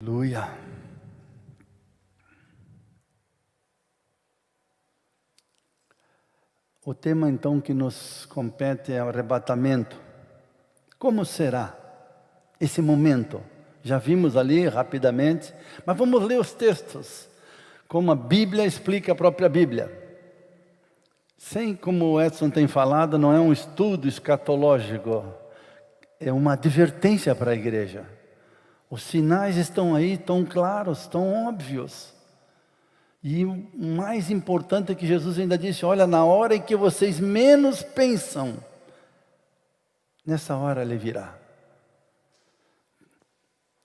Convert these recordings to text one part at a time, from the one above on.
Aleluia. O tema então que nos compete é o arrebatamento. Como será esse momento? Já vimos ali rapidamente, mas vamos ler os textos, como a Bíblia explica a própria Bíblia. Sem, como o Edson tem falado, não é um estudo escatológico, é uma advertência para a igreja. Os sinais estão aí, tão claros, tão óbvios. E o mais importante é que Jesus ainda disse, olha, na hora em que vocês menos pensam, nessa hora ele virá.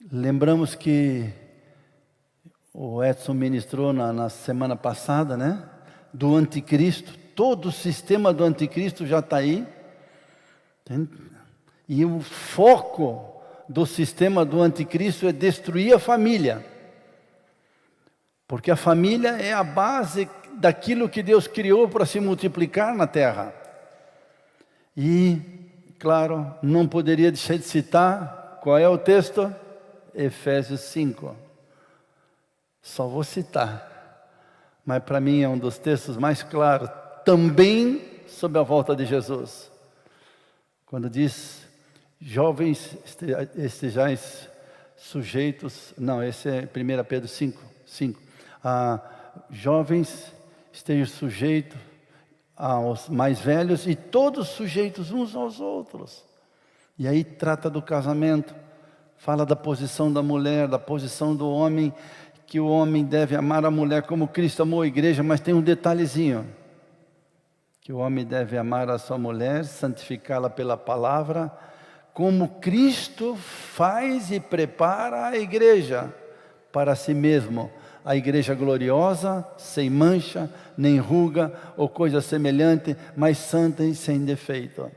Lembramos que o Edson ministrou na semana passada, né? Do anticristo, todo o sistema do anticristo já está aí. E o foco do sistema do anticristo é destruir a família. Porque a família é a base daquilo que Deus criou para se multiplicar na terra. E, claro, não poderia deixar de citar, qual é o texto? Efésios 5. Só vou citar, mas para mim é um dos textos mais claros, também sobre a volta de Jesus. Quando diz, jovens estejais sujeitos, não, esse é 1 Pedro 5. Jovens estejam sujeitos aos mais velhos e todos sujeitos uns aos outros. E aí trata do casamento, fala da posição da mulher, da posição do homem, que o homem deve amar a mulher como Cristo amou a igreja, mas tem um detalhezinho, que o homem deve amar a sua mulher, santificá-la pela palavra, como Cristo faz e prepara a igreja para si mesmo, a igreja gloriosa, sem mancha, nem ruga ou coisa semelhante, mas santa e sem defeito,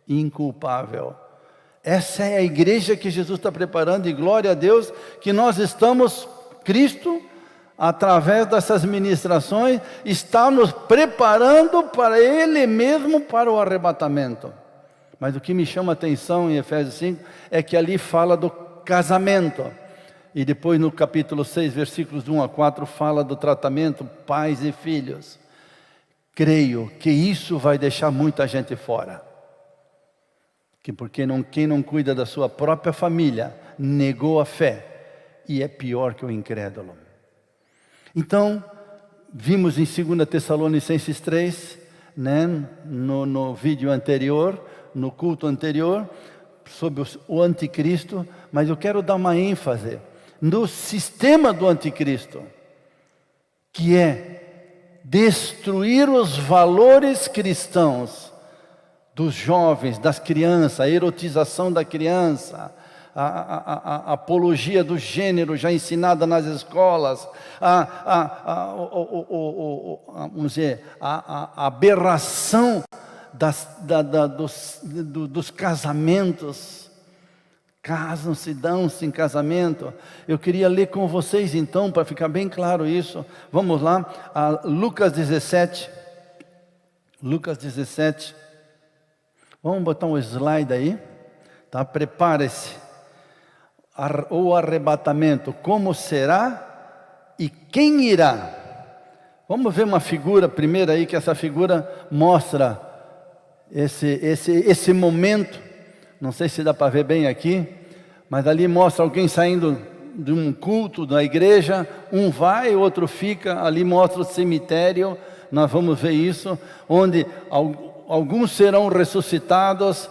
inculpável. Essa é a igreja que Jesus está preparando, e glória a Deus que nós estamos, Cristo, através dessas ministrações, está nos preparando para Ele mesmo, para o arrebatamento. Mas o que me chama a atenção em Efésios 5 é que ali fala do casamento. E depois no capítulo 6, versículos 1 a 4, fala do tratamento pais e filhos. Creio que isso vai deixar muita gente fora. Porque quem não cuida da sua própria família, negou a fé. E é pior que o incrédulo. Então, vimos em 2 Tessalonicenses 3, né, no vídeo anterior, no culto anterior, sobre o anticristo, mas eu quero dar uma ênfase no sistema do anticristo, que é destruir os valores cristãos dos jovens, das crianças, a erotização da criança, a apologia do gênero já ensinada nas escolas, vamos dizer, a aberração dos casamentos. Casam-se, dão-se em casamento. Eu queria ler com vocês então, para ficar bem claro isso. Vamos lá, Lucas 17. Lucas 17. Vamos botar um slide aí, tá? Prepare-se. O arrebatamento, como será e quem irá? Vamos ver uma figura primeiro aí, que essa figura mostra esse momento. Não sei se dá para ver bem aqui, mas ali mostra alguém saindo de um culto da igreja, um vai, o outro fica, ali mostra o cemitério, nós vamos ver isso, onde alguns serão ressuscitados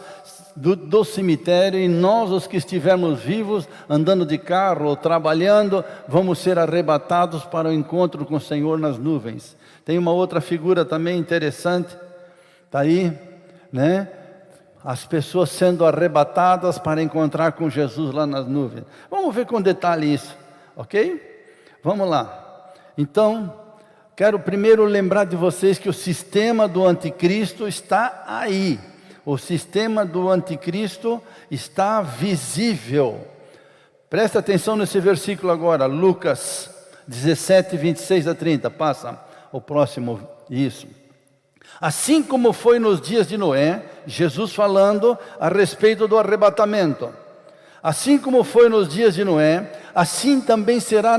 do cemitério, e nós, os que estivermos vivos, andando de carro ou trabalhando, vamos ser arrebatados para o encontro com o Senhor nas nuvens. Tem uma outra figura também interessante, está aí, né? As pessoas sendo arrebatadas para encontrar com Jesus lá nas nuvens. Vamos ver com detalhe isso, ok? Vamos lá. Então, quero primeiro lembrar de vocês que o sistema do anticristo está aí. O sistema do anticristo está visível. Presta atenção nesse versículo agora, Lucas 17, 26 a 30. Passa o próximo, isso. Assim como foi nos dias de Noé, Jesus falando a respeito do arrebatamento. Assim como foi nos dias de Noé, assim também será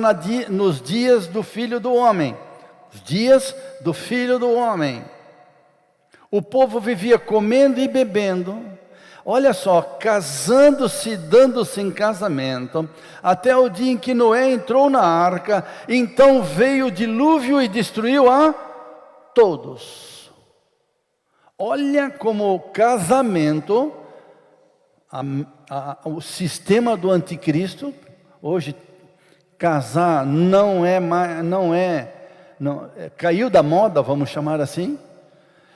nos dias do Filho do Homem. Os dias do Filho do Homem. O povo vivia comendo e bebendo, olha só, casando-se e dando-se em casamento, até o dia em que Noé entrou na arca. Então veio o dilúvio e destruiu a todos. Olha como o casamento, o sistema do anticristo, hoje casar caiu da moda, vamos chamar assim,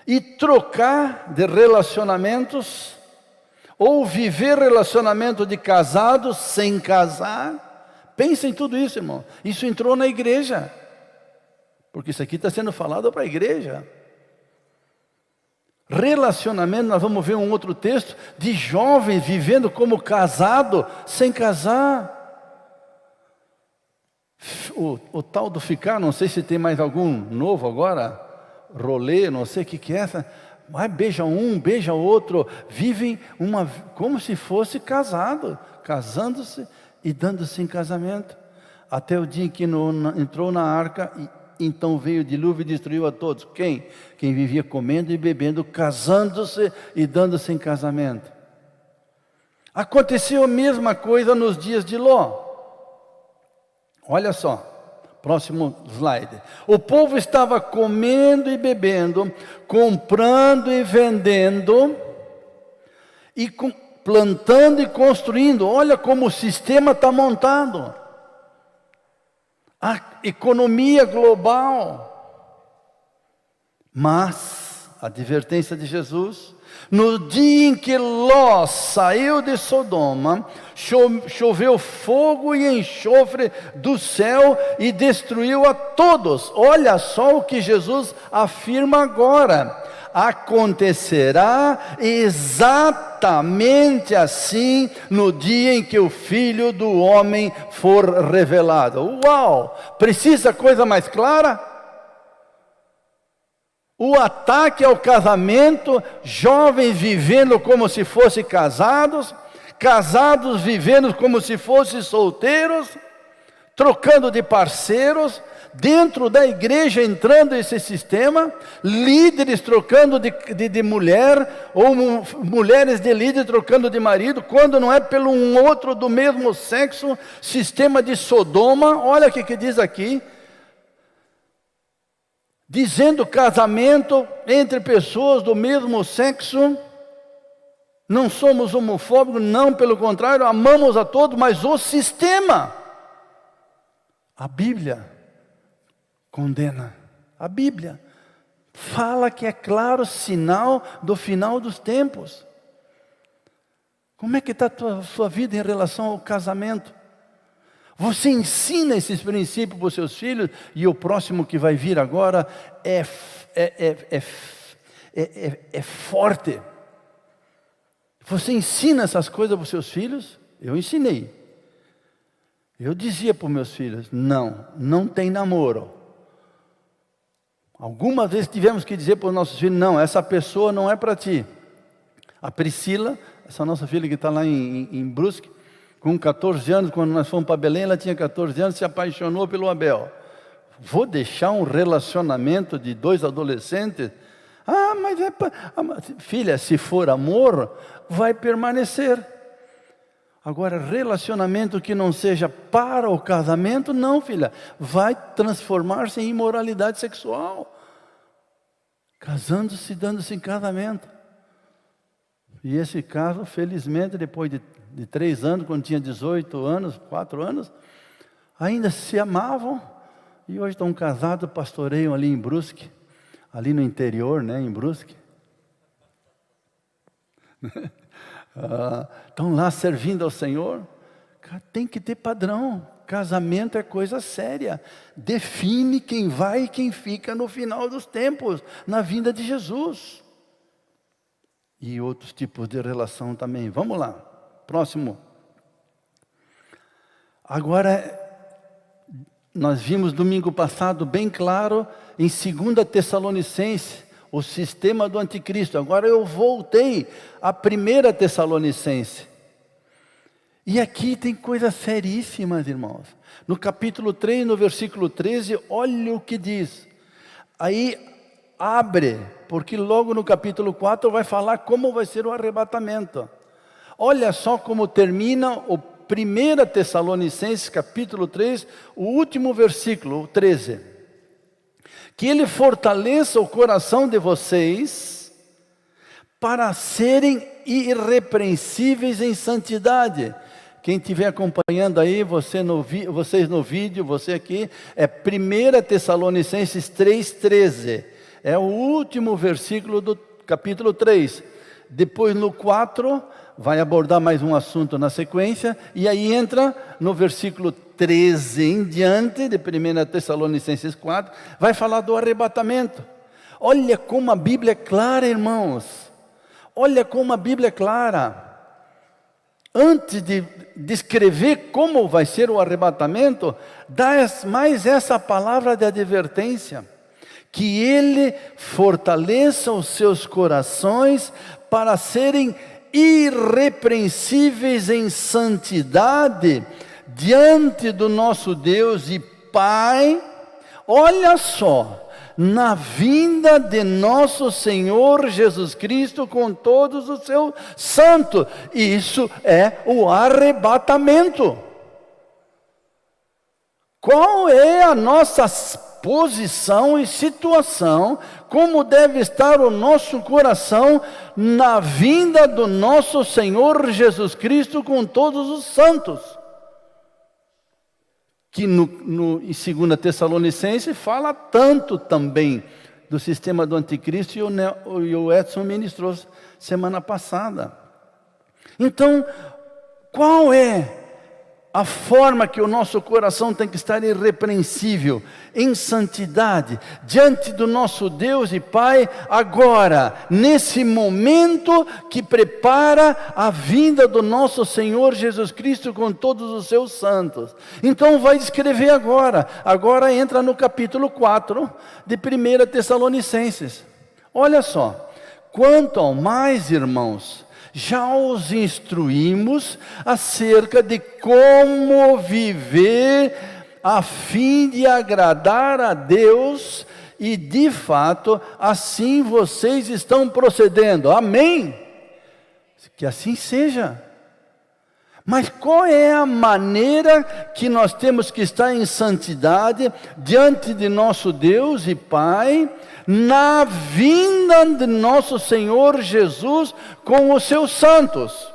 e trocar de relacionamentos, ou viver relacionamento de casados sem casar. Pensa em tudo isso, irmão. Isso entrou na igreja, porque isso aqui está sendo falado para a igreja. Relacionamento, nós vamos ver um outro texto, de jovens vivendo como casado, sem casar. O tal do ficar, não sei se tem mais algum novo agora, rolê, não sei o que é essa, mas beija um, beija outro, vivem como se fosse casado, casando-se e dando-se em casamento, até o dia em que entrou na arca, e então veio o dilúvio e destruiu a todos. Quem? Quem vivia comendo e bebendo, casando-se e dando-se em casamento. Aconteceu a mesma coisa nos dias de Ló. Olha só. Próximo slide. O povo estava comendo e bebendo, comprando e vendendo, e plantando e construindo. Olha como o sistema está montado. A economia global. Mas, a advertência de Jesus, no dia em que Ló saiu de Sodoma, choveu fogo e enxofre do céu e destruiu a todos. Olha só o que Jesus afirma agora. Acontecerá exatamente assim no dia em que o Filho do Homem for revelado. Uau! Precisa coisa mais clara? O ataque ao casamento, jovens vivendo como se fossem casados, casados vivendo como se fossem solteiros, trocando de parceiros, dentro da igreja entrando esse sistema, líderes trocando de mulher, ou mulheres de líder trocando de marido, quando não é pelo um outro do mesmo sexo, sistema de Sodoma. Olha o que diz aqui, dizendo casamento entre pessoas do mesmo sexo. Não somos homofóbicos, não, pelo contrário, amamos a todos, mas o sistema, a Bíblia condena. A Bíblia fala que é claro sinal do final dos tempos. Como é que está a sua vida em relação ao casamento? Você ensina esses princípios para os seus filhos, e o próximo que vai vir agora é forte. Você ensina essas coisas para os seus filhos? Eu ensinei. Eu dizia para os meus filhos, não tem namoro. Algumas vezes tivemos que dizer para os nossos filhos, não, essa pessoa não é para ti. A Priscila, essa nossa filha que está lá em Brusque, com 14 anos, quando nós fomos para Belém, ela tinha 14 anos, se apaixonou pelo Abel. Vou deixar um relacionamento de 2 adolescentes? Mas é para... Filha, se for amor, vai permanecer. Agora, relacionamento que não seja para o casamento, não, filha. Vai transformar-se em imoralidade sexual. Casando-se, dando-se em casamento. E esse caso, felizmente, depois de 3 anos, quando tinha 18 anos, 4 anos, ainda se amavam. E hoje estão casados, pastoreiam ali em Brusque. Ali no interior, né, em Brusque. Estão lá servindo ao Senhor. Tem que ter padrão. Casamento é coisa séria. Define quem vai e quem fica no final dos tempos, na vinda de Jesus. E outros tipos de relação também. Vamos lá, próximo. Agora, nós vimos domingo passado bem claro em 2 Tessalonicenses, o sistema do anticristo. Agora eu voltei à 1 Tessalonicense. E aqui tem coisas seríssimas, irmãos. No capítulo 3, no versículo 13, olha o que diz. Aí abre, porque logo no capítulo 4 vai falar como vai ser o arrebatamento. Olha só como termina o 1 Tessalonicenses capítulo 3, o último versículo, o 13. Que Ele fortaleça o coração de vocês para serem irrepreensíveis em santidade. Quem estiver acompanhando aí, vocês no vídeo, você aqui, é 1 Tessalonicenses 3,13. É o último versículo do capítulo 3. Depois no 4, vai abordar mais um assunto na sequência, e aí entra no versículo 13 em diante, de 1 Tessalonicenses 4, vai falar do arrebatamento. Olha como a Bíblia é clara, irmãos. Olha como a Bíblia é clara. Antes de descrever como vai ser o arrebatamento, dá mais essa palavra de advertência. Que Ele fortaleça os seus corações para serem irrepreensíveis em santidade diante do nosso Deus e Pai. Olha só, na vinda de nosso Senhor Jesus Cristo com todos os seus santos. Isso é o arrebatamento. Qual é a nossa posição e situação, como deve estar o nosso coração na vinda do nosso Senhor Jesus Cristo com todos os santos? Que em 2 Tessalonicenses fala tanto também do sistema do anticristo, e o Edson ministrou semana passada. Então, qual é a forma que o nosso coração tem que estar irrepreensível, em santidade, diante do nosso Deus e Pai, agora, nesse momento que prepara a vinda do nosso Senhor Jesus Cristo com todos os seus santos? Então vai descrever agora entra no capítulo 4 de 1 Tessalonicenses. Olha só, quanto ao mais, irmãos, já os instruímos acerca de como viver a fim de agradar a Deus, e de fato assim vocês estão procedendo. Amém? Que assim seja. Mas qual é a maneira que nós temos que estar em santidade diante de nosso Deus e Pai, na vinda de nosso Senhor Jesus com os seus santos?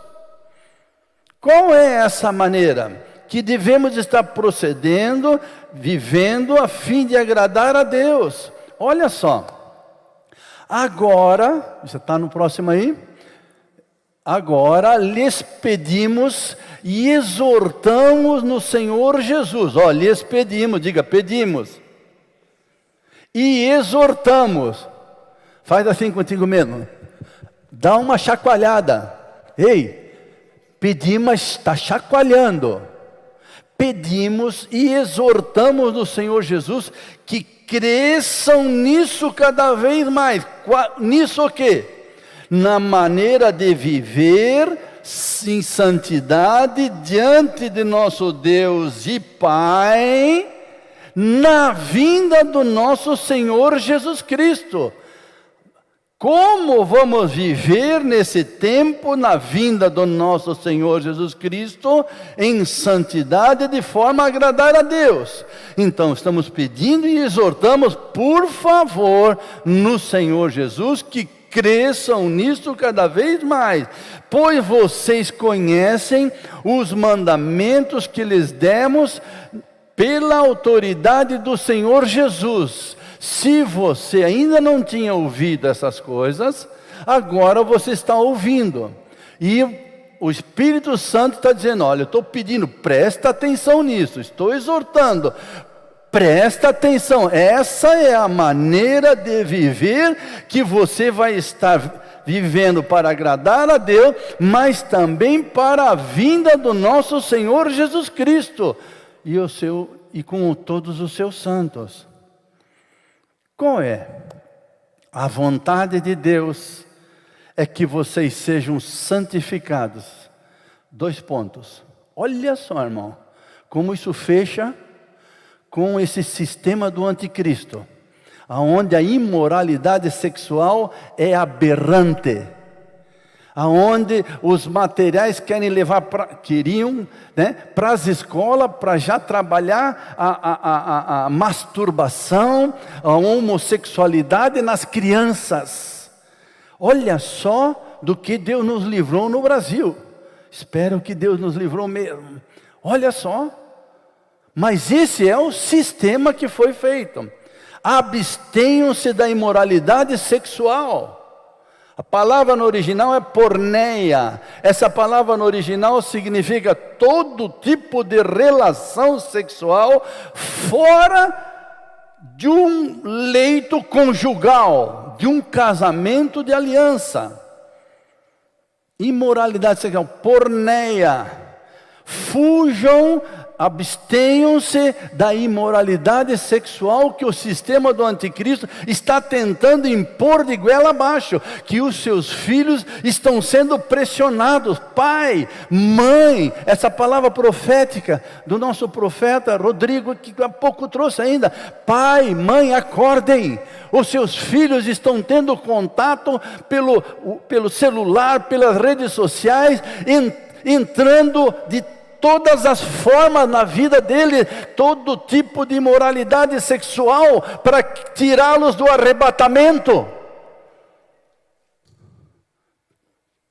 Qual é essa maneira que devemos estar procedendo, vivendo a fim de agradar a Deus? Olha só, agora, você está no próximo aí? Agora lhes pedimos e exortamos no Senhor Jesus. Lhes pedimos, diga, pedimos. E exortamos. Faz assim contigo mesmo. Dá uma chacoalhada. Ei, pedimos, mas está chacoalhando. Pedimos e exortamos no Senhor Jesus que cresçam nisso cada vez mais. Nisso o quê? Na maneira de viver em santidade diante de nosso Deus e Pai, na vinda do nosso Senhor Jesus Cristo. Como vamos viver nesse tempo, na vinda do nosso Senhor Jesus Cristo, em santidade, de forma a agradar a Deus? Então, estamos pedindo e exortamos, por favor, no Senhor Jesus, que cresçam nisso cada vez mais, pois vocês conhecem os mandamentos que lhes demos pela autoridade do Senhor Jesus. Se você ainda não tinha ouvido essas coisas, agora você está ouvindo. E o Espírito Santo está dizendo, olha, eu estou pedindo, presta atenção nisso, estou exortando. Presta atenção, essa é a maneira de viver que você vai estar vivendo para agradar a Deus, mas também para a vinda do nosso Senhor Jesus Cristo e com todos os seus santos. Qual é? A vontade de Deus é que vocês sejam santificados. 2 pontos. Olha só, irmão, como isso fecha com esse sistema do anticristo, aonde a imoralidade sexual é aberrante, aonde os materiais queriam, né, para as escolas, para já trabalhar a masturbação, a homossexualidade nas crianças. Olha só do que Deus nos livrou no Brasil. Espero que Deus nos livrou mesmo. Olha só. Mas esse é o sistema que foi feito. Abstenham-se da imoralidade sexual. A palavra no original é porneia. Essa palavra no original significa todo tipo de relação sexual fora de um leito conjugal, de um casamento de aliança. Imoralidade sexual, porneia. Fujam, abstenham-se da imoralidade sexual que o sistema do anticristo está tentando impor de goela abaixo, que os seus filhos estão sendo pressionados. Pai, mãe, essa palavra profética do nosso profeta Rodrigo, que há pouco trouxe ainda. Pai, mãe, acordem. Os seus filhos estão tendo contato pelo celular, pelas redes sociais, entrando de todas as formas na vida dele, todo tipo de imoralidade sexual, para tirá-los do arrebatamento.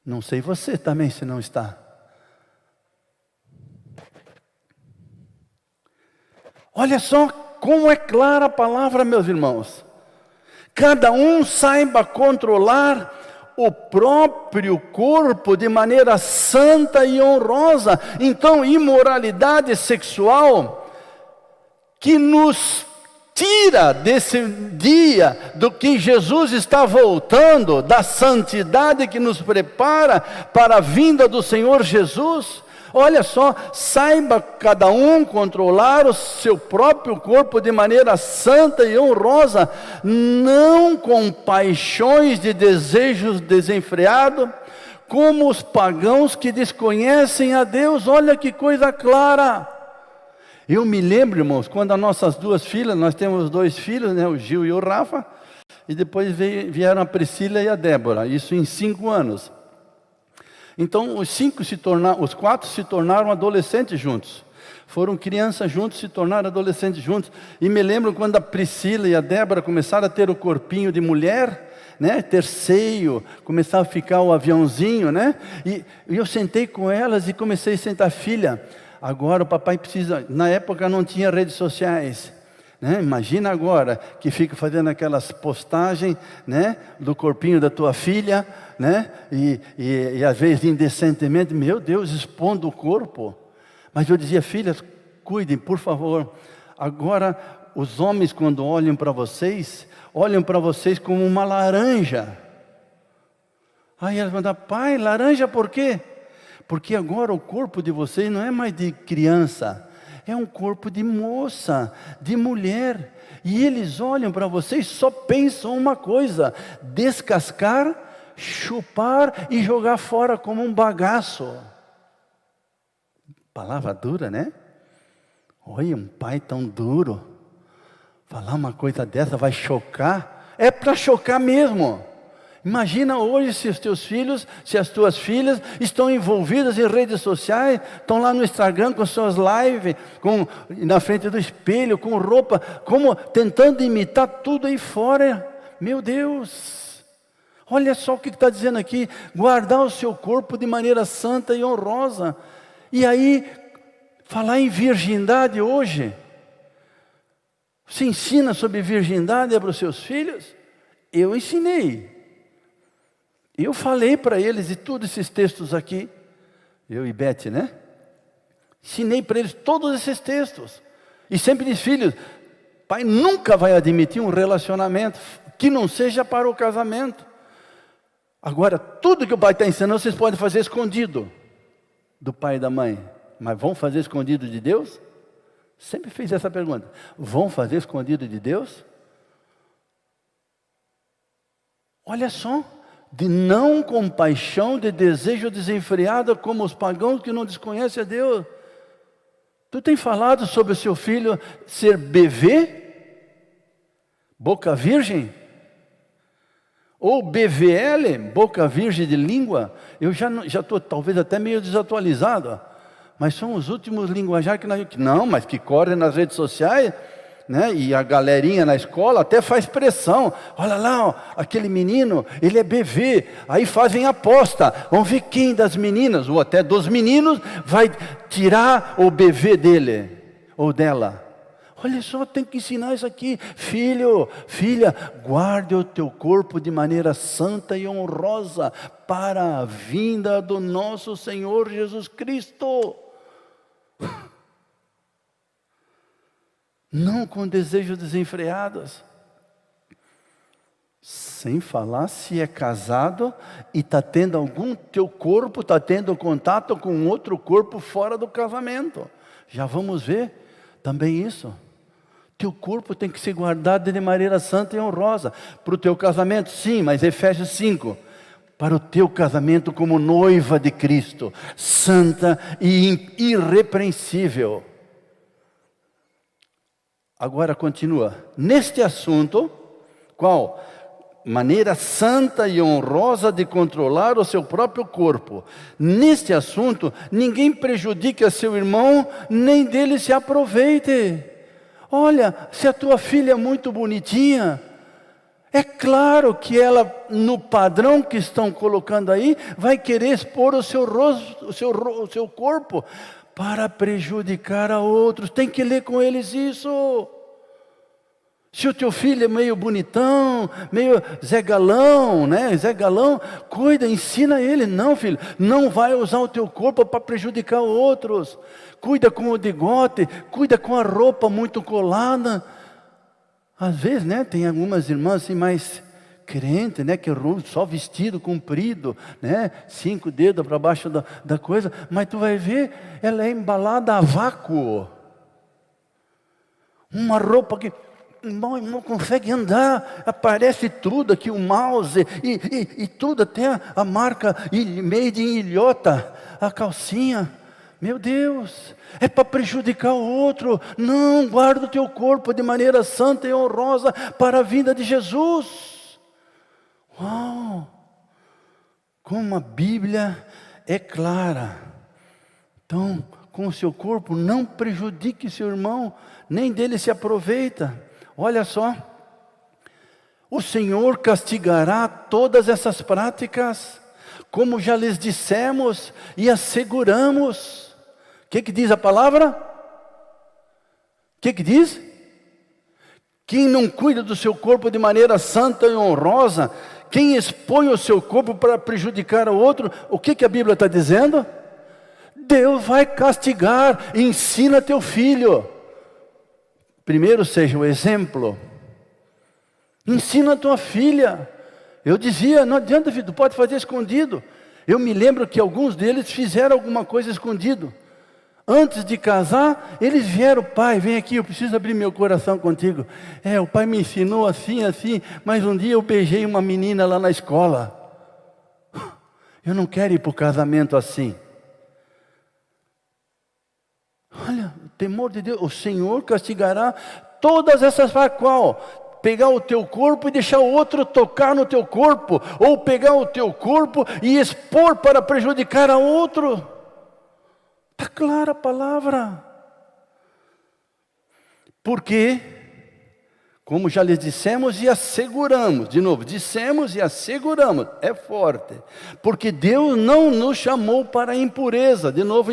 Não sei você também se não está. Olha só como é clara a palavra, meus irmãos. Cada um saiba controlar o próprio corpo de maneira santa e honrosa. Então, imoralidade sexual que nos tira desse dia do que Jesus está voltando, da santidade que nos prepara para a vinda do Senhor Jesus. Olha só, saiba cada um controlar o seu próprio corpo de maneira santa e honrosa, não com paixões de desejos desenfreados, como os pagãos que desconhecem a Deus. Olha que coisa clara. Eu me lembro, irmãos, quando as nossas duas filhas, nós temos 2 filhos, né, o Gil e o Rafa, e depois vieram a Priscila e a Débora, isso em 5 anos. Então os 4 se tornaram adolescentes juntos. Foram crianças juntos, se tornaram adolescentes juntos. E me lembro quando a Priscila e a Débora começaram a ter o corpinho de mulher, né? Ter seio, começava a ficar o aviãozinho, né? E eu sentei com elas e comecei a sentar, filha, agora o papai precisa. Na época não tinha redes sociais, né? Imagina agora que fica fazendo aquelas postagens, né, do corpinho da tua filha, né? E às vezes indecentemente, meu Deus, expondo o corpo. Mas eu dizia, filhas, cuidem, por favor. Agora, os homens, quando olham para vocês como uma laranja. Aí elas mandam, pai, laranja por quê? Porque agora o corpo de vocês não é mais de criança, é um corpo de moça, de mulher. E eles olham para vocês, só pensam uma coisa: descascar, chupar e jogar fora como um bagaço. Palavra dura, né? Olha, um pai tão duro, falar uma coisa dessa vai chocar. É para chocar mesmo. Imagina hoje se os teus filhos, se as tuas filhas estão envolvidas em redes sociais, estão lá no Instagram com suas lives, na frente do espelho, com roupa, tentando imitar tudo aí fora. Meu Deus! Olha só o que está dizendo aqui: guardar o seu corpo de maneira santa e honrosa. E aí, falar em virgindade hoje. Você ensina sobre virgindade para os seus filhos? Eu ensinei. Eu falei para eles de todos esses textos aqui. Eu e Beth, né? Ensinei para eles todos esses textos. E sempre disse, filhos, pai nunca vai admitir um relacionamento que não seja para o casamento. Agora, tudo que o pai está ensinando, vocês podem fazer escondido do pai e da mãe. Mas vão fazer escondido de Deus? Sempre fiz essa pergunta. Vão fazer escondido de Deus? Olha só. De não compaixão, de desejo desenfreado, como os pagãos que não desconhecem a Deus. Tu tem falado sobre o seu filho ser BV? Boca virgem? Ou BVL, boca virgem de língua? Eu já estou talvez até meio desatualizado, mas são os últimos linguajar mas que correm nas redes sociais, né? E a galerinha na escola até faz pressão. Olha lá, ó, aquele menino, ele é BV. Aí fazem aposta. Vamos ver quem das meninas, ou até dos meninos, vai tirar o BV dele ou dela. Olha só, tem que ensinar isso aqui. Filho, filha, guarde o teu corpo de maneira santa e honrosa para a vinda do nosso Senhor Jesus Cristo. Não com desejos desenfreados. Sem falar se é casado e está tendo teu corpo está tendo contato com outro corpo fora do casamento. Já vamos ver também isso. Teu corpo tem que ser guardado de maneira santa e honrosa. Para o teu casamento, sim, mas Efésios 5. Para o teu casamento como noiva de Cristo, santa e irrepreensível. Agora continua. Neste assunto, qual? Maneira santa e honrosa de controlar o seu próprio corpo. Neste assunto, ninguém prejudique a seu irmão, nem dele se aproveite. Olha, se a tua filha é muito bonitinha, é claro que ela, no padrão que estão colocando aí, vai querer expor o seu rosto, o seu corpo, para prejudicar a outros. Tem que ler com eles isso. Se o teu filho é meio bonitão, meio Zé Galão, né? Zé Galão, cuida, ensina ele. Não, filho, não vai usar o teu corpo para prejudicar outros. Cuida com o degote, cuida com a roupa muito colada. Às vezes, né, tem algumas irmãs assim mais crente, né, que só vestido comprido, né, 5 dedos para baixo da coisa, mas tu vai ver, ela é embalada a vácuo. Uma roupa que não consegue andar, aparece tudo aqui, o mouse, e tudo, até a marca made in ilhota, a calcinha. Meu Deus, é para prejudicar o outro. Não, guarda o teu corpo de maneira santa e honrosa para a vinda de Jesus. Uau! Como a Bíblia é clara. Então, com o seu corpo, não prejudique seu irmão, nem dele se aproveita. Olha só, o Senhor castigará todas essas práticas, como já lhes dissemos e asseguramos. O que diz a palavra? O que diz? Quem não cuida do seu corpo de maneira santa e honrosa, quem expõe o seu corpo para prejudicar o outro, o que a Bíblia está dizendo? Deus vai castigar, ensina teu filho. Primeiro seja o exemplo. Ensina a tua filha. Eu dizia, não adianta, filho, tu pode fazer escondido. Eu me lembro que alguns deles fizeram alguma coisa escondido. Antes de casar, eles vieram, pai, vem aqui, eu preciso abrir meu coração contigo. O pai me ensinou assim, mas um dia eu beijei uma menina lá na escola. Eu não quero ir para o casamento assim. Olha, o temor de Deus, o Senhor castigará todas essas partes. Qual? Pegar o teu corpo e deixar o outro tocar no teu corpo, ou pegar o teu corpo e expor para prejudicar a outro. Está clara a palavra. Porque, como já lhes dissemos e asseguramos, de novo, dissemos e asseguramos, é forte. Porque Deus não nos chamou para a impureza, de novo,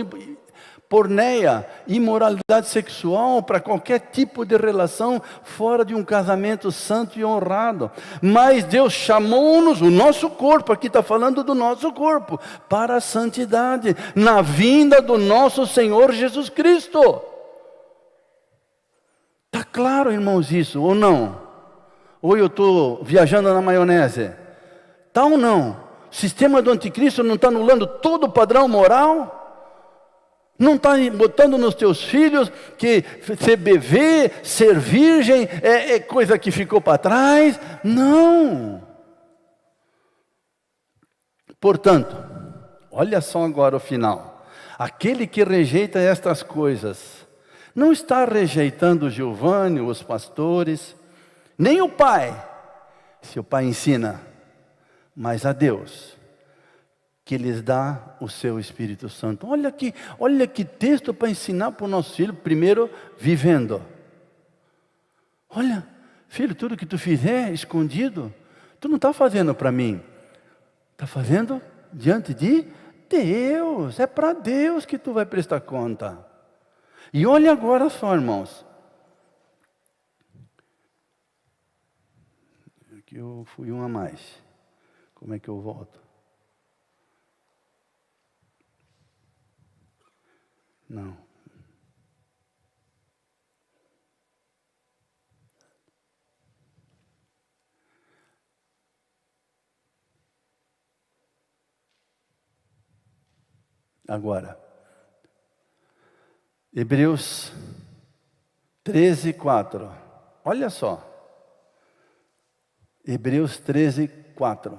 porneia, imoralidade sexual, para qualquer tipo de relação fora de um casamento santo e honrado. Mas Deus chamou-nos, o nosso corpo, aqui está falando do nosso corpo, para a santidade, na vinda do nosso Senhor Jesus Cristo. Está claro, irmãos, isso, ou não? Ou eu estou viajando na maionese? Está ou não? O sistema do anticristo não está anulando todo o padrão moral? Não está botando nos teus filhos que ser bebê, ser virgem, é coisa que ficou para trás? Não. Portanto, olha só agora o final. Aquele que rejeita estas coisas Não está rejeitando o Giovanni, os pastores, nem o pai, se o pai ensina, mas a Deus, que lhes dá o seu Espírito Santo. Olha que texto para ensinar para o nosso filho, primeiro vivendo. Olha, filho, tudo que tu fizer escondido, tu não está fazendo para mim, está fazendo diante de Deus, é para Deus que tu vai prestar conta. E olha agora só, irmãos. Aqui eu fui um a mais. Como é que eu volto? Não. Agora, Hebreus 13, 4. Olha só. Hebreus 13, 4.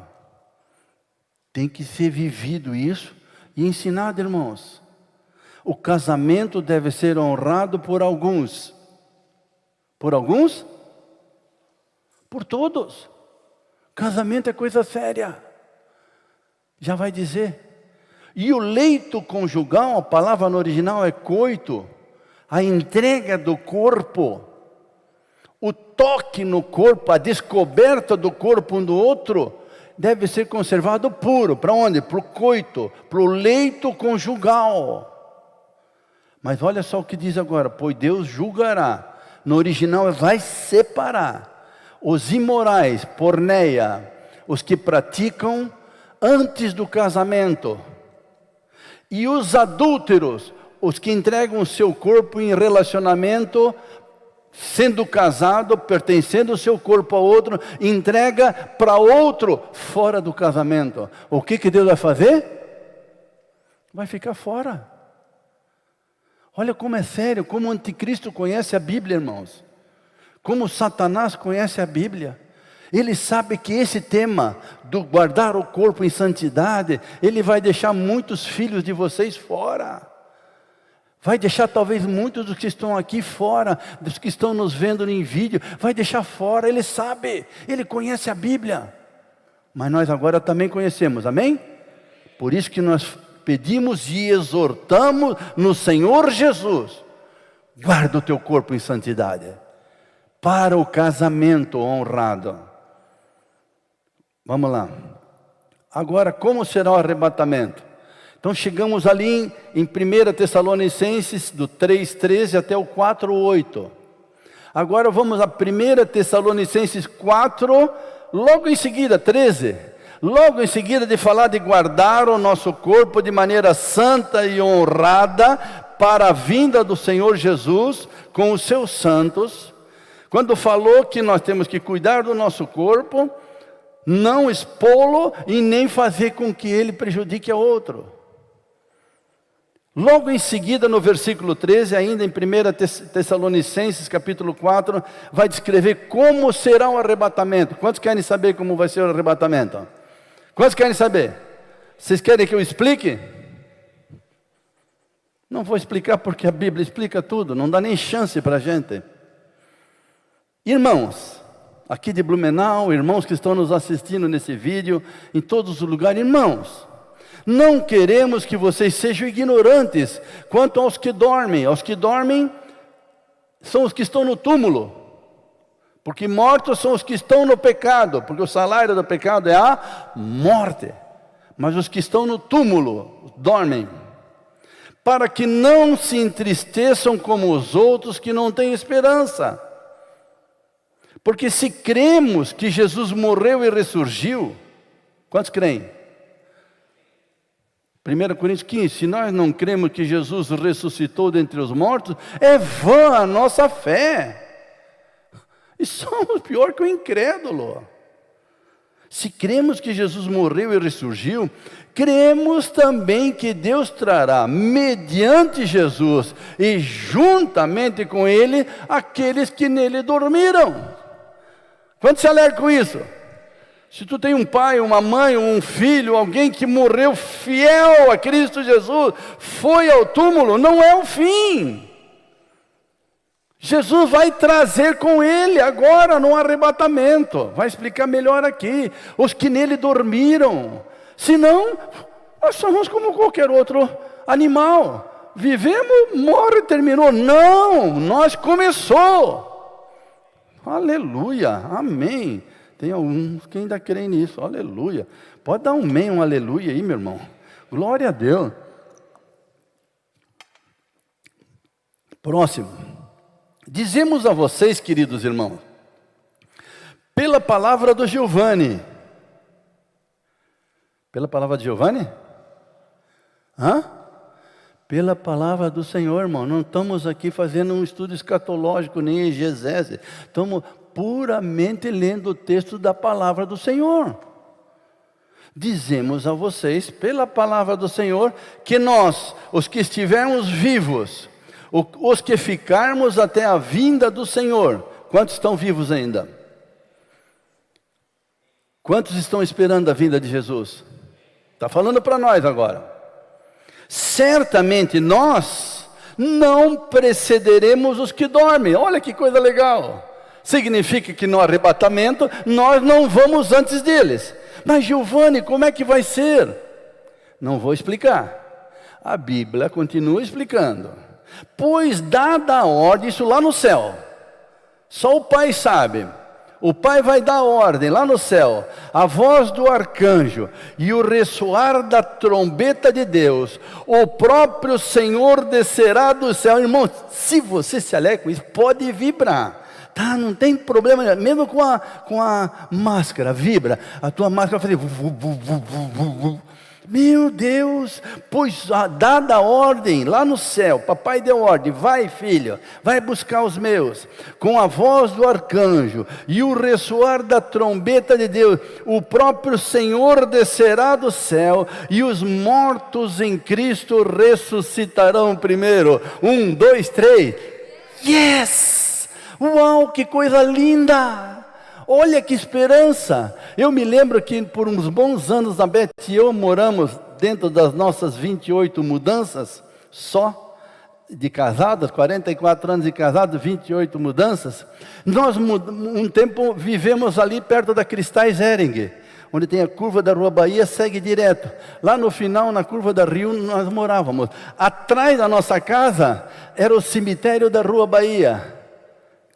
Tem que ser vivido isso e ensinado, irmãos. O casamento deve ser honrado por alguns. Por alguns? Por todos. Casamento é coisa séria. Já vai dizer. E o leito conjugal, a palavra no original é coito, a entrega do corpo, o toque no corpo, a descoberta do corpo um do outro, deve ser conservado puro. Para onde? Para o coito, para o leito conjugal. Mas olha só o que diz agora, pois Deus julgará, no original vai separar, os imorais, porneia, os que praticam antes do casamento, e os adúlteros, os que entregam o seu corpo em relacionamento, sendo casado, pertencendo o seu corpo a outro, entrega para outro fora do casamento. O que Deus vai fazer? Vai ficar fora. Olha como é sério, como o anticristo conhece a Bíblia, irmãos. Como Satanás conhece a Bíblia. Ele sabe que esse tema do guardar o corpo em santidade, ele vai deixar muitos filhos de vocês fora. Vai deixar talvez muitos dos que estão aqui fora, dos que estão nos vendo em vídeo, vai deixar fora. Ele sabe, ele conhece a Bíblia. Mas nós agora também conhecemos, amém? Por isso que nós pedimos e exortamos no Senhor Jesus. Guarda o teu corpo em santidade, para o casamento honrado. Vamos lá. Agora, como será o arrebatamento? Então chegamos ali em 1 Tessalonicenses, do 3,13 até o 4,8. Agora vamos a 1 Tessalonicenses 4, logo em seguida, 13. Logo em seguida de falar de guardar o nosso corpo de maneira santa e honrada para a vinda do Senhor Jesus com os seus santos. Quando falou que nós temos que cuidar do nosso corpo, não expô-lo e nem fazer com que ele prejudique a outro. Logo em seguida, no versículo 13, ainda em 1 Tessalonicenses capítulo 4, vai descrever como será o arrebatamento. Quantos querem saber como vai ser o arrebatamento? Quantos querem saber? Vocês querem que eu explique? Não vou explicar porque a Bíblia explica tudo, não dá nem chance para a gente. Irmãos, aqui de Blumenau, irmãos que estão nos assistindo nesse vídeo, em todos os lugares, irmãos, não queremos que vocês sejam ignorantes quanto aos que dormem. Aos que dormem são os que estão no túmulo, porque mortos são os que estão no pecado, porque o salário do pecado é a morte. Mas os que estão no túmulo dormem, para que não se entristeçam como os outros que não têm esperança. Porque se cremos que Jesus morreu e ressurgiu, quantos creem? 1 Coríntios 15, se nós não cremos que Jesus ressuscitou dentre os mortos, é vã a nossa fé. E somos pior que o incrédulo. Se cremos que Jesus morreu e ressurgiu, cremos também que Deus trará, mediante Jesus e juntamente com Ele, aqueles que nele dormiram. Quanto se alegra com isso? Se tu tem um pai, uma mãe, um filho, alguém que morreu fiel a Cristo Jesus, foi ao túmulo, não é o fim. Jesus vai trazer com ele agora no arrebatamento. Vai explicar melhor aqui. Os que nele dormiram. Senão, nós somos como qualquer outro animal. Vivemos, morre, terminou. Não, nós começou. Aleluia, amém. Tem alguns que ainda creem nisso, aleluia. Pode dar um amém, um aleluia aí, meu irmão. Glória a Deus. Próximo. Dizemos a vocês, queridos irmãos, pela palavra do Giovanni. Pela palavra de Giovanni? Pela palavra do Senhor, irmão. Não estamos aqui fazendo um estudo escatológico, nem exegese. Estamos puramente lendo o texto da palavra do Senhor. Dizemos a vocês, pela palavra do Senhor, que nós, os que estivermos vivos, os que ficarmos até a vinda do Senhor. Quantos estão vivos ainda? Quantos estão esperando a vinda de Jesus? Está falando para nós agora. Certamente nós não precederemos os que dormem. Olha que coisa legal. Significa que no arrebatamento nós não vamos antes deles. Mas Giovanni, como é que vai ser? Não vou explicar. A Bíblia continua explicando. Pois dada a ordem, isso lá no céu, só o Pai sabe. O Pai vai dar ordem lá no céu, a voz do arcanjo e o ressoar da trombeta de Deus, o próprio Senhor descerá do céu. Irmão, se você se alegra com isso, pode vibrar. Tá, não tem problema, mesmo com a máscara, vibra. A tua máscara vai fazer... Meu Deus, pois dada a ordem lá no céu, papai deu ordem, vai filho, vai buscar os meus, com a voz do arcanjo e o ressoar da trombeta de Deus, o próprio Senhor descerá do céu e os mortos em Cristo ressuscitarão primeiro. 1, 2, 3, yes! Uau, que coisa linda! Olha que esperança! Eu me lembro que por uns bons anos a Beth e eu moramos dentro das nossas 28 mudanças, só de casadas, 44 anos de casados, 28 mudanças. Nós um tempo vivemos ali perto da Cristais Hering, onde tem a curva da Rua Bahia, segue direto. Lá no final, na curva da Rio, nós morávamos. Atrás da nossa casa era o cemitério da Rua Bahia.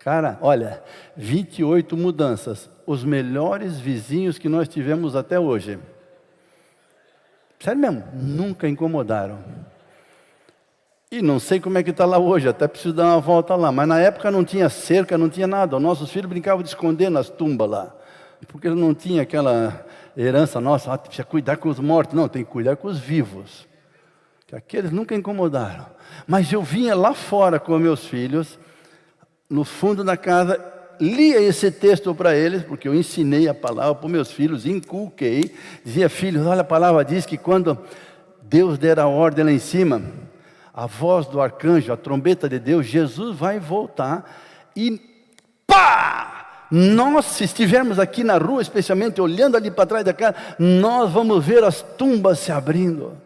Cara, olha, 28 mudanças, os melhores vizinhos que nós tivemos até hoje. Sério mesmo, nunca incomodaram. E não sei como é que está lá hoje, até preciso dar uma volta lá. Mas na época não tinha cerca, não tinha nada. Os nossos filhos brincavam de esconder nas tumbas lá. Porque não tinha aquela herança nossa, precisa cuidar com os mortos. Não, tem que cuidar com os vivos. Que aqueles nunca incomodaram. Mas eu vinha lá fora com meus filhos, no fundo da casa, lia esse texto para eles, porque eu ensinei a palavra para os meus filhos, inculquei, dizia, filhos, olha, a palavra diz que quando Deus der a ordem lá em cima, a voz do arcanjo, a trombeta de Deus, Jesus vai voltar e pá! Nós, se estivermos aqui na rua, especialmente olhando ali para trás da casa, nós vamos ver as tumbas se abrindo.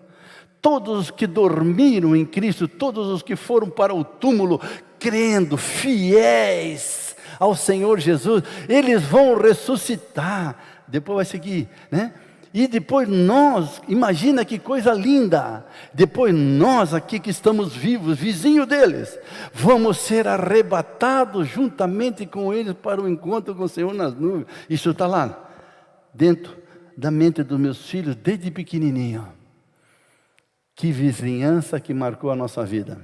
Todos os que dormiram em Cristo, todos os que foram para o túmulo, crendo, fiéis ao Senhor Jesus, eles vão ressuscitar. Depois vai seguir, né? E depois nós, imagina que coisa linda, depois nós aqui que estamos vivos, vizinho deles, vamos ser arrebatados juntamente com eles para o encontro com o Senhor nas nuvens. Isso está lá, dentro da mente dos meus filhos, desde pequenininho. Que vizinhança que marcou a nossa vida.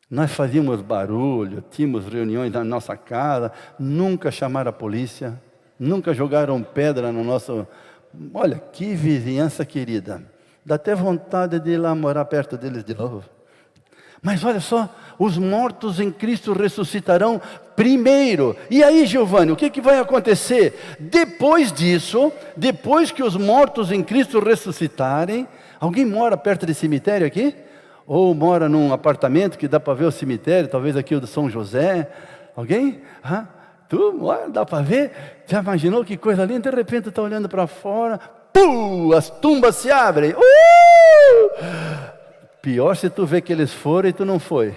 Nós fazíamos barulho, tínhamos reuniões na nossa casa, nunca chamaram a polícia, nunca jogaram pedra no nosso... Olha, que vizinhança querida. Dá até vontade de ir lá morar perto deles de novo. Mas olha só, os mortos em Cristo ressuscitarão primeiro. E aí, Giovanni, o que vai acontecer? Depois disso, depois que os mortos em Cristo ressuscitarem... Alguém mora perto de cemitério aqui? Ou mora num apartamento que dá para ver o cemitério, talvez aqui o do São José? Alguém? Tu, olha, dá para ver? Já imaginou que coisa linda? De repente está olhando para fora, as tumbas se abrem. Pior se tu vê que eles foram e tu não foi.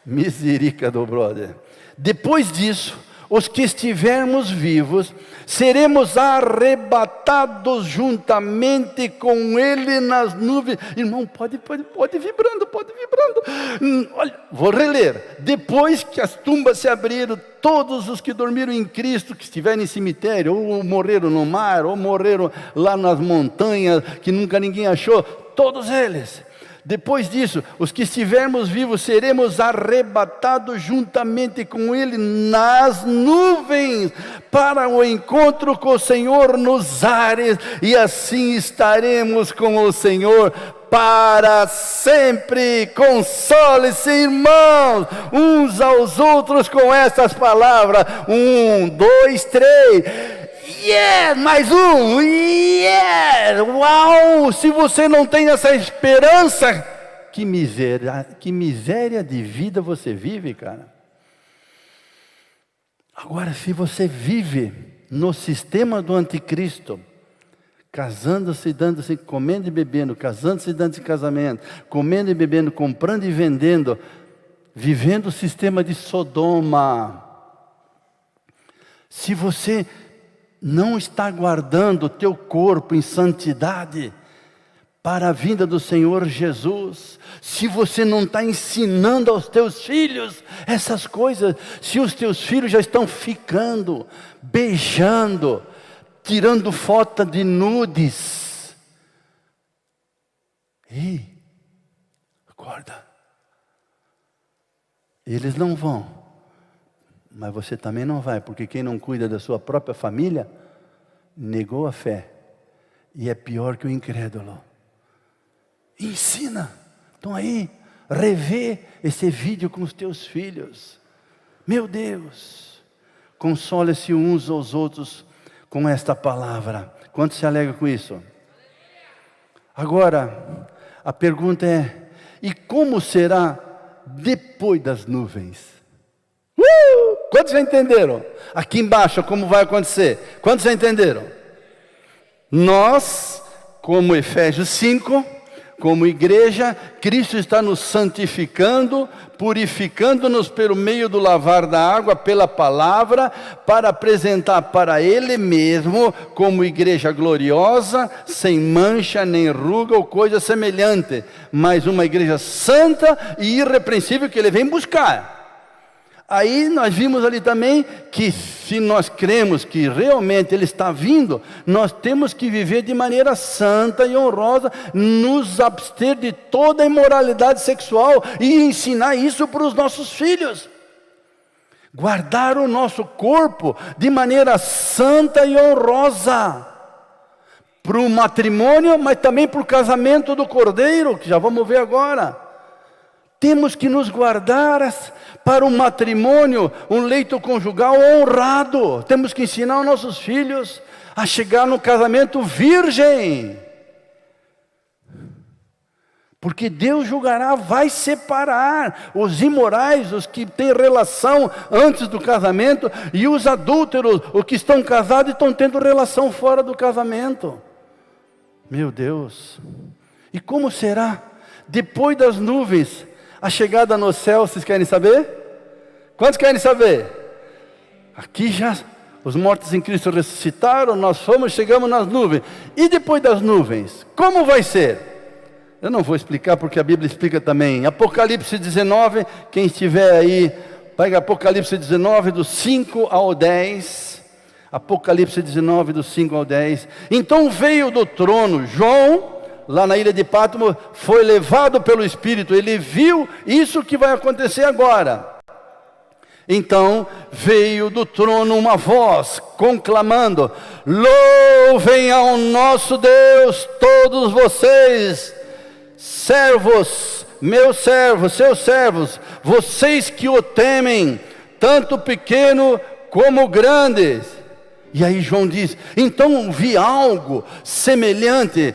Misericórdia do brother. Depois disso, os que estivermos vivos, seremos arrebatados juntamente com Ele nas nuvens. Irmão, pode vibrando, pode vibrando. Olha, vou reler. Depois que as tumbas se abriram, todos os que dormiram em Cristo, que estiverem em cemitério, ou morreram no mar, ou morreram lá nas montanhas, que nunca ninguém achou, todos eles. Depois disso, os que estivermos vivos, seremos arrebatados juntamente com Ele nas nuvens, para o encontro com o Senhor nos ares, e assim estaremos com o Senhor para sempre. Console-se, irmãos, uns aos outros com essas palavras. 1, 2, 3... Yeah, mais um, yeah, uau, se você não tem essa esperança, que miséria de vida você vive, cara. Agora, se você vive no sistema do anticristo, casando-se, dando-se, comendo e bebendo, casando-se, dando-se casamento, comendo e bebendo, comprando e vendendo, vivendo o sistema de Sodoma, se você não está guardando o teu corpo em santidade para a vinda do Senhor Jesus, se você não está ensinando aos teus filhos essas coisas, se os teus filhos já estão ficando, beijando, tirando foto de nudes, ei, acorda, eles não vão. Mas você também não vai, porque quem não cuida da sua própria família, negou a fé, e é pior que o incrédulo. Ensina, então aí, revê esse vídeo com os teus filhos. Meu Deus, console-se uns aos outros com esta palavra. Quanto se alegra com isso? Agora, a pergunta é, e como será depois das nuvens? Quantos já entenderam? Aqui embaixo, como vai acontecer? Quantos já entenderam? Nós, como Efésios 5, como igreja, Cristo está nos santificando, purificando-nos pelo meio do lavar da água, pela palavra, para apresentar para Ele mesmo, como igreja gloriosa, sem mancha, nem ruga ou coisa semelhante, mas uma igreja santa e irrepreensível que Ele vem buscar. Aí nós vimos ali também que se nós cremos que realmente Ele está vindo, nós temos que viver de maneira santa e honrosa, nos abster de toda imoralidade sexual e ensinar isso para os nossos filhos. Guardar o nosso corpo de maneira santa e honrosa, para o matrimônio, mas também para o casamento do Cordeiro, que já vamos ver agora. Temos que nos guardar para um matrimônio, um leito conjugal honrado. Temos que ensinar aos nossos filhos a chegar no casamento virgem. Porque Deus julgará, vai separar os imorais, os que têm relação antes do casamento, e os adúlteros, os que estão casados e estão tendo relação fora do casamento. Meu Deus! E como será depois das nuvens a chegada no céu? Vocês querem saber? Quantos querem saber? Aqui já os mortos em Cristo ressuscitaram, nós chegamos nas nuvens. E depois das nuvens, como vai ser? Eu não vou explicar porque a Bíblia explica também. Apocalipse 19, quem estiver aí, pega Apocalipse 19 do 5 ao 10. Apocalipse 19 do 5 ao 10. Então veio do trono João, lá na ilha de Patmos, foi levado pelo Espírito, ele viu isso que vai acontecer agora. Então veio do trono uma voz, conclamando: louvem ao nosso Deus todos vocês, servos, meus servos, seus servos, vocês que o temem, tanto pequeno como grandes. E aí João diz, então vi algo semelhante,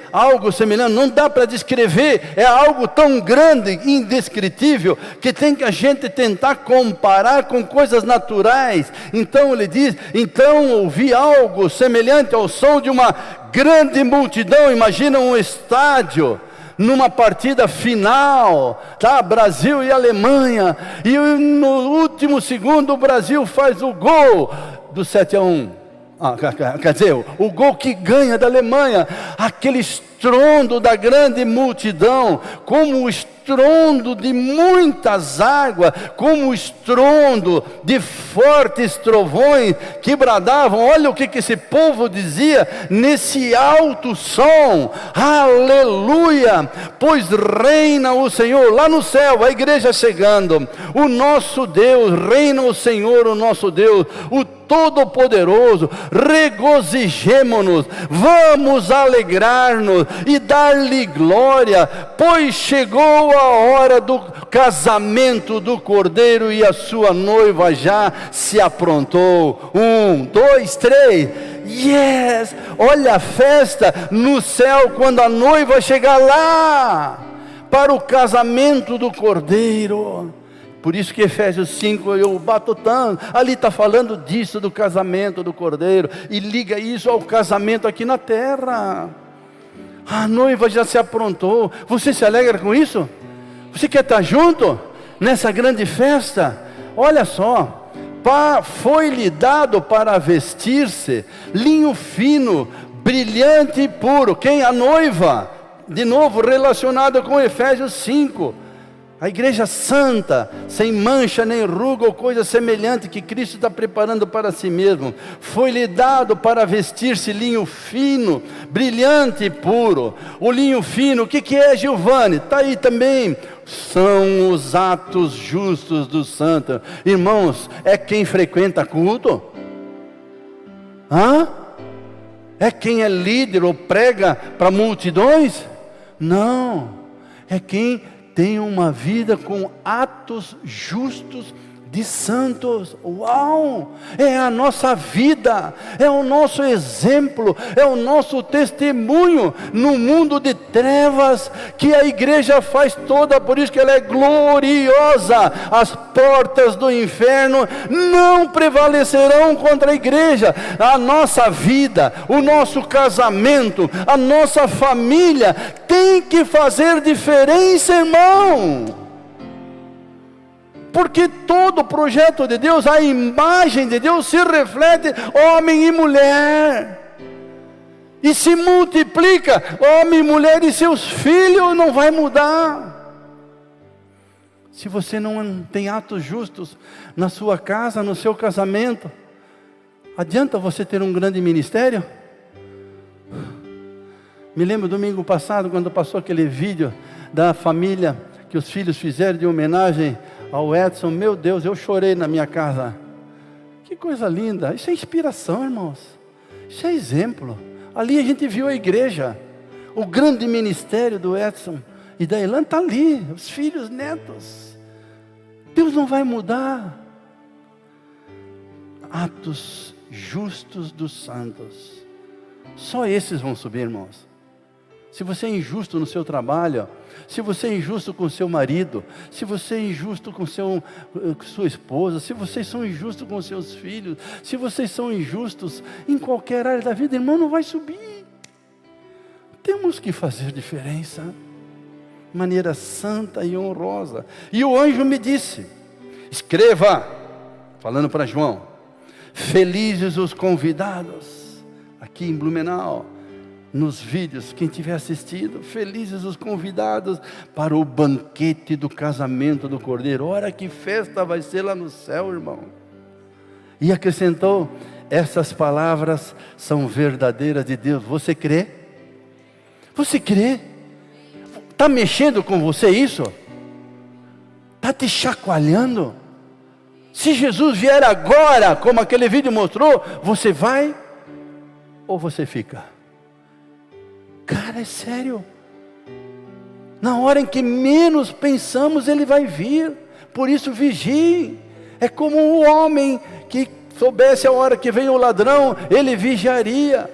não dá para descrever, é algo tão grande, indescritível, que tem que a gente tentar comparar com coisas naturais. Então ele diz, então ouvi algo semelhante ao som de uma grande multidão, imagina um estádio, numa partida final, tá? Brasil e Alemanha, e no último segundo o Brasil faz o gol do 7-1. Quer dizer, o gol que ganha da Alemanha, aquele estrondo da grande multidão, como o estrondo de muitas águas, como o estrondo de fortes trovões que bradavam. Olha o que esse povo dizia nesse alto som: aleluia, pois reina o Senhor. Lá no céu, a igreja chegando, o nosso Deus, reina o Senhor, o nosso Deus, o Todo-Poderoso. Regozijemo-nos, vamos alegrar-nos e dar-lhe glória, pois chegou a hora do casamento do Cordeiro e a sua noiva já se aprontou. 1, 2, 3, yes! Olha a festa no céu quando a noiva chegar lá para o casamento do Cordeiro. Por isso que Efésios 5, eu bato tanto, ali está falando disso, do casamento do Cordeiro, e liga isso ao casamento aqui na terra. A noiva já se aprontou. Você se alegra com isso? Você quer estar junto nessa grande festa? Olha só, foi-lhe dado para vestir-se linho fino, brilhante e puro. Quem? A noiva. De novo relacionada com Efésios 5. A igreja santa, sem mancha nem ruga ou coisa semelhante, que Cristo está preparando para si mesmo. Foi-lhe dado para vestir-se linho fino, brilhante e puro. O linho fino, o que é, Giovanni? Está aí também. São os atos justos dos santos. Irmãos, é quem frequenta culto? É quem é líder ou prega para multidões? Não, é quem tem uma vida com atos justos de santos. Uau! É a nossa vida, é o nosso exemplo, é o nosso testemunho no mundo de trevas que a igreja faz toda. Por isso que ela é gloriosa. As portas do inferno não prevalecerão contra a igreja. A nossa vida, o nosso casamento, a nossa família tem que fazer diferença, irmão. Porque todo o projeto de Deus, a imagem de Deus se reflete homem e mulher. E se multiplica homem e mulher e seus filhos, não vai mudar. Se você não tem atos justos na sua casa, no seu casamento, adianta você ter um grande ministério? Me lembro domingo passado, quando passou aquele vídeo da família que os filhos fizeram de homenagem ao Edson. Meu Deus, eu chorei na minha casa. Que coisa linda. Isso é inspiração, irmãos. Isso é exemplo. Ali a gente viu a igreja, o grande ministério do Edson e da Elan está ali, os filhos, netos. Deus não vai mudar. Atos justos dos santos, só esses vão subir, irmãos. Se você é injusto no seu trabalho, se você é injusto com seu marido, se você é injusto com sua esposa, se vocês são injustos com seus filhos, se vocês são injustos em qualquer área da vida, irmão, não vai subir. Temos que fazer diferença, de maneira santa e honrosa. E o anjo me disse: escreva, falando para João, felizes os convidados, aqui em Blumenau, nos vídeos, quem tiver assistido, felizes os convidados para o banquete do casamento do Cordeiro. Olha que festa vai ser lá no céu, irmão. E acrescentou: essas palavras são verdadeiras de Deus. Você crê? Você crê? Está mexendo com você isso? Está te chacoalhando? Se Jesus vier agora, como aquele vídeo mostrou, você vai ou você fica? Cara, é sério. Na hora em que menos pensamos, Ele vai vir. Por isso vigie. É como o homem que soubesse a hora que vem o ladrão, ele vigiaria.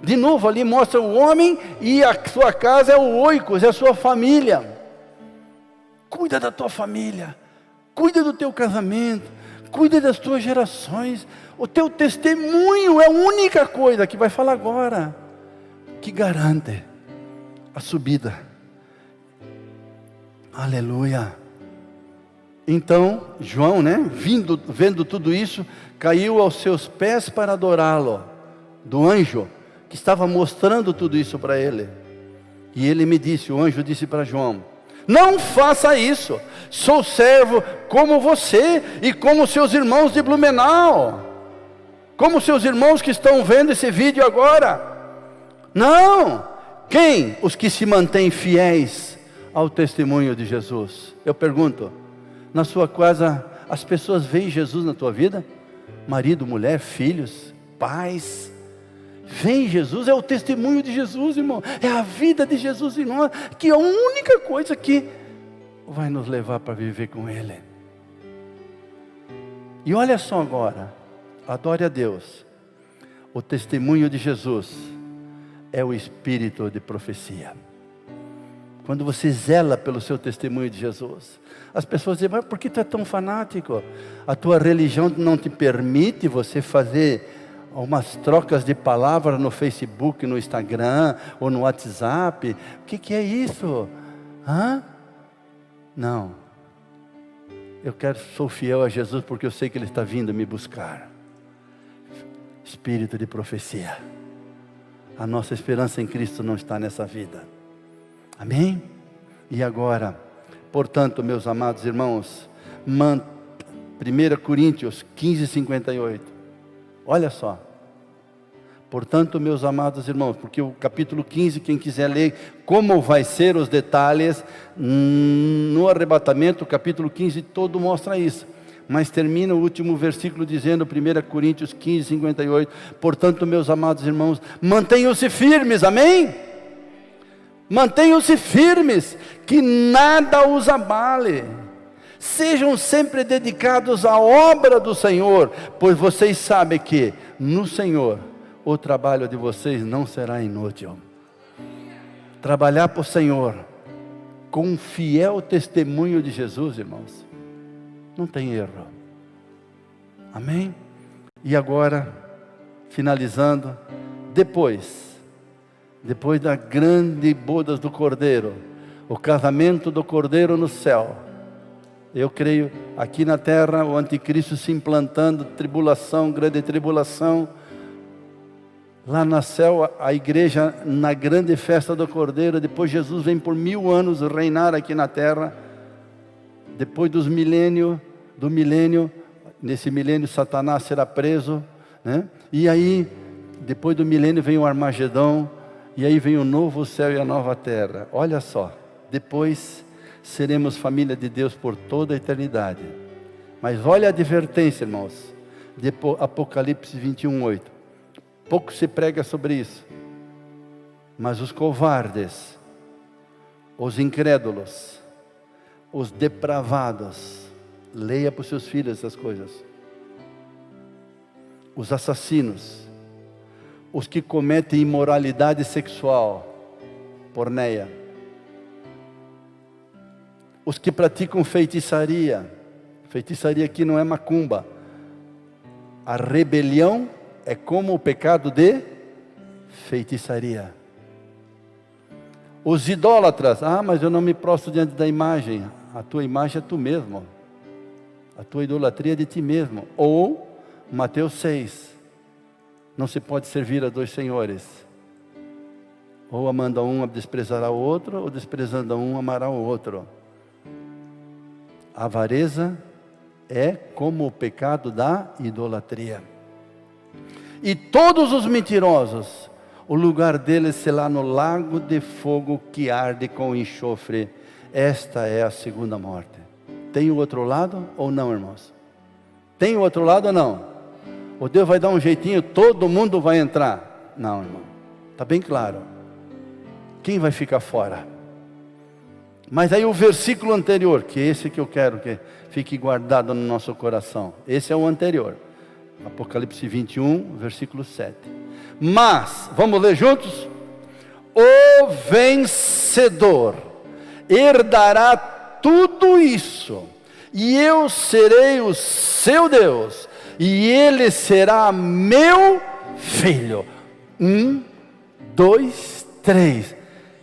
De novo ali mostra o homem, e a sua casa é o oikos, é a sua família. Cuida da tua família, cuida do teu casamento, cuida das tuas gerações. O teu testemunho é a única coisa que vai falar agora, que garante a subida Aleluia. Então, João, vendo tudo isso, caiu aos seus pés para adorá-lo, do anjo, que estava mostrando tudo isso para ele. E ele me disse, o anjo disse para João: não faça isso, sou servo como você e como seus irmãos de Blumenau, como seus irmãos que estão vendo esse vídeo agora. Não, quem? Os que se mantêm fiéis ao testemunho de Jesus. Eu pergunto, na sua casa, as pessoas veem Jesus na tua vida? Marido, mulher, filhos, pais, veem Jesus, é o testemunho de Jesus, irmão, é a vida de Jesus em nós, que é a única coisa que vai nos levar para viver com Ele. E olha só agora, adore a Deus, o testemunho de Jesus é o espírito de profecia. Quando você zela pelo seu testemunho de Jesus, as pessoas dizem, mas por que tu é tão fanático? A tua religião não te permite você fazer umas trocas de palavras no Facebook, no Instagram, ou no WhatsApp? O que é isso? Não, sou fiel a Jesus porque eu sei que Ele está vindo me buscar. Espírito de profecia. A nossa esperança em Cristo não está nessa vida. Amém? E agora, portanto, meus amados irmãos, 1 Coríntios 15:58. Olha só. Portanto, meus amados irmãos, porque o capítulo 15, quem quiser ler como vai ser os detalhes, no arrebatamento, o capítulo 15 todo mostra isso. Mas termina o último versículo dizendo, 1 Coríntios 15:58, portanto, meus amados irmãos, mantenham-se firmes, amém? Mantenham-se firmes, que nada os abale. Sejam sempre dedicados à obra do Senhor, pois vocês sabem que no Senhor o trabalho de vocês não será inútil. Trabalhar para o Senhor com um fiel testemunho de Jesus, irmãos, não tem erro. Amém? E agora, finalizando, depois da grande bodas do Cordeiro, o casamento do Cordeiro no céu, eu creio, aqui na terra, o anticristo se implantando, tribulação, grande tribulação, lá no céu, a igreja na grande festa do Cordeiro, depois Jesus vem por 1000 anos reinar aqui na terra, depois do milênio, nesse milênio Satanás será preso, e aí, depois do milênio vem o Armagedão, e aí vem o novo céu e a nova terra. Olha só, depois seremos família de Deus por toda a eternidade. Mas olha a advertência, irmãos, de Apocalipse 21:8. Pouco se prega sobre isso. Mas os covardes, os incrédulos, os depravados, leia para os seus filhos essas coisas. Os assassinos, os que cometem imoralidade sexual, porneia, os que praticam feitiçaria aqui não é macumba, a rebelião é como o pecado de feitiçaria. Os idólatras, mas eu não me prostro diante da imagem. A tua imagem é tu mesmo, a tua idolatria é de ti mesmo. Ou Mateus 6, não se pode servir a dois senhores, ou amando a um desprezará o outro, ou desprezando a um amará o outro. A avareza é como o pecado da idolatria. E todos os mentirosos, o lugar deles será no lago de fogo que arde com enxofre. Esta é a segunda morte. Tem o outro lado ou não, irmãos? Tem o outro lado ou não? Ou Deus vai dar um jeitinho, todo mundo vai entrar? Não, irmão, está bem claro. Quem vai ficar fora? Mas aí o versículo anterior, que é esse que eu quero que fique guardado no nosso coração. Esse é o anterior. Apocalipse 21, versículo 7. Mas, vamos ler juntos? O vencedor herdará tudo isso, e eu serei o seu Deus, e ele será meu filho. 1, 2, 3.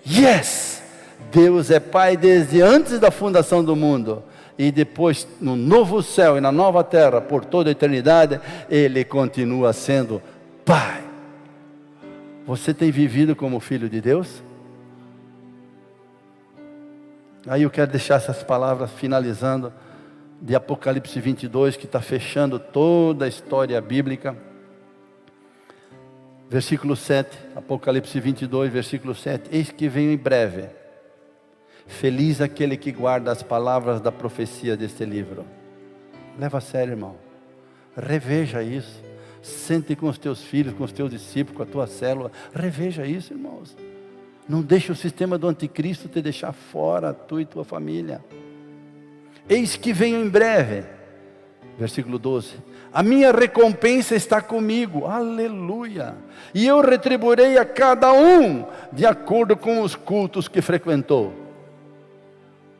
Yes! Deus é Pai desde antes da fundação do mundo. E depois, no novo céu e na nova terra, por toda a eternidade, Ele continua sendo Pai. Você tem vivido como filho de Deus? Aí eu quero deixar essas palavras finalizando, de Apocalipse 22, que está fechando toda a história bíblica. Versículo 7, Apocalipse 22, versículo 7. Eis que venho em breve. Feliz aquele que guarda as palavras da profecia deste livro. Leva a sério, irmão. Reveja isso. Sente com os teus filhos, com os teus discípulos, com a tua célula. Reveja isso, irmãos. Não deixe o sistema do anticristo te deixar fora, tu e tua família. Eis que venho em breve. Versículo 12. A minha recompensa está comigo. Aleluia. E eu retribuirei a cada um de acordo com os cultos que frequentou.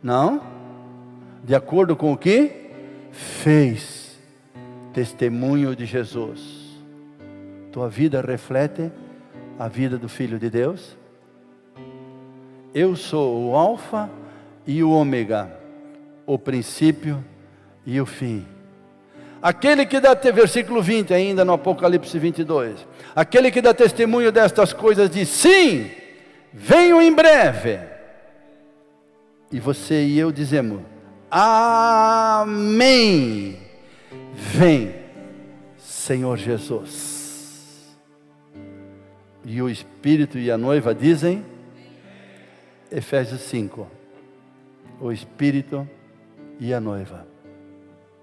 Não? De acordo com o que fez. Testemunho de Jesus. Tua vida reflete a vida do Filho de Deus? Eu sou o Alfa e o Ômega, o princípio e o fim. Aquele que dá, versículo 20 ainda no Apocalipse 22. Aquele que dá testemunho destas coisas diz, sim, venho em breve. E você e eu dizemos, amém. Vem, Senhor Jesus. E o Espírito e a noiva dizem, Efésios 5, o Espírito e a noiva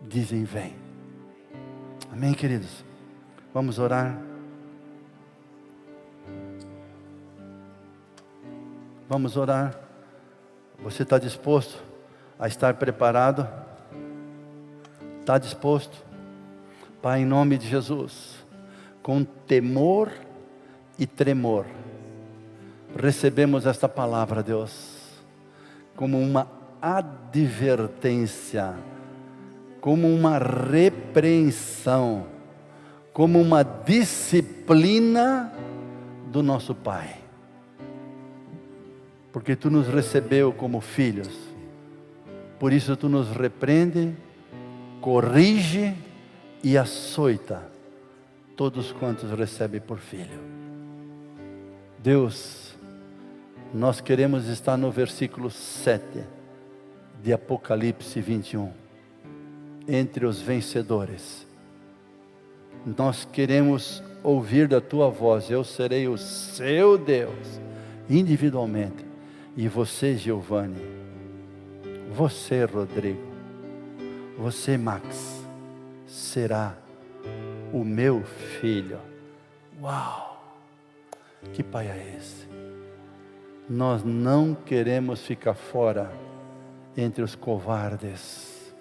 dizem, vem. Amém, queridos? Vamos orar. Vamos orar. Você está disposto a estar preparado? Está disposto? Pai, em nome de Jesus, com temor e tremor, recebemos esta palavra, Deus, como uma advertência, como uma repreensão, como uma disciplina do nosso Pai. Porque Tu nos recebeu como filhos, por isso Tu nos repreende, corrige e açoita todos quantos recebem por filho. Deus, nós queremos estar no versículo 7 de Apocalipse 21, entre os vencedores. Nós queremos ouvir da Tua voz, eu serei o seu Deus, individualmente, e você, Giovanni, você, Rodrigo, você, Max, será o meu filho. Uau! Que Pai é esse? Nós não queremos ficar fora entre os covardes.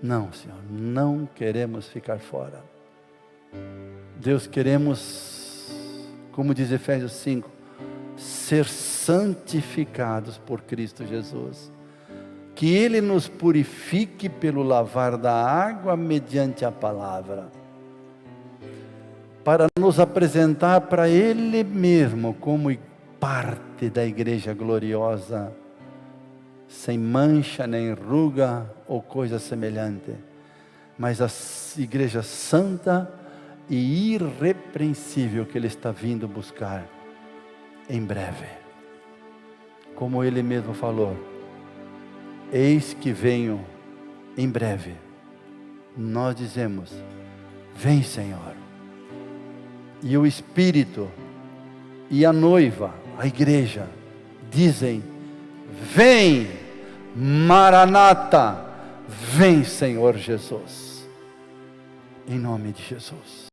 Não, Senhor, não queremos ficar fora. Deus, queremos, como diz Efésios 5, ser santificados por Cristo Jesus. Que Ele nos purifique pelo lavar da água mediante a palavra, para nos apresentar para Ele mesmo como parte da igreja gloriosa, sem mancha, nem ruga ou coisa semelhante, mas a igreja santa e irrepreensível que Ele está vindo buscar em breve. Como Ele mesmo falou, eis que venho em breve. Nós dizemos, vem, Senhor. E o Espírito e a noiva, a igreja, dizem, vem, Maranata, vem, Senhor Jesus. Em nome de Jesus.